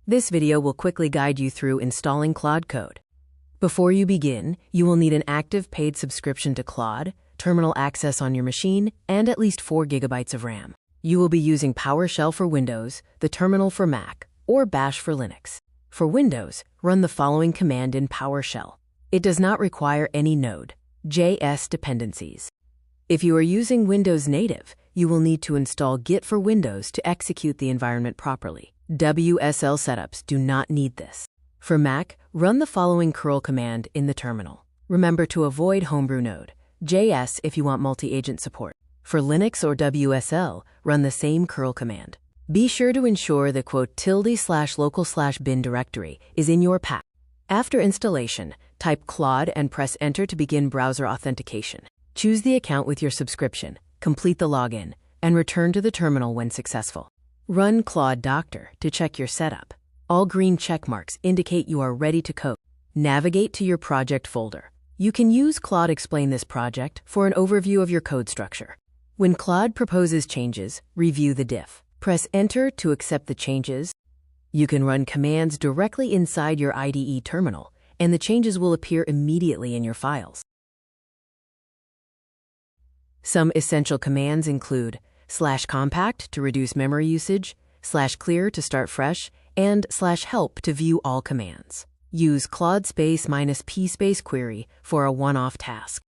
This video will quickly guide you through installing Claude Code. Before you begin, you will need an active paid subscription to Claude, terminal access on your machine, and at least 4 GB of RAM. You will be using PowerShell for Windows, the terminal for Mac, or Bash for Linux. For Windows, run the following command in PowerShell. It does not require any Node.js dependencies. If you are using Windows Native, you will need to install Git for Windows to execute the environment properly. WSL setups do not need this. For Mac, run the following curl command in the terminal. Remember to avoid Homebrew Node.js if you want multi-agent support. For Linux or WSL, run the same curl command. Be sure to ensure the ~local/bin directory is in your path. After installation, type Claude and press Enter to begin browser authentication. Choose the account with your subscription, complete the login, and return to the terminal when successful. Run Claude Doctor to check your setup. All green check marks indicate you are ready to code. Navigate to your project folder. You can use Claude Explain this project for an overview of your code structure. When Claude proposes changes, review the diff. Press Enter to accept the changes. You can run commands directly inside your IDE terminal, and the changes will appear immediately in your files. Some essential commands include /compact to reduce memory usage, /clear to start fresh, and /help to view all commands. Use Claude --p query for a one-off task.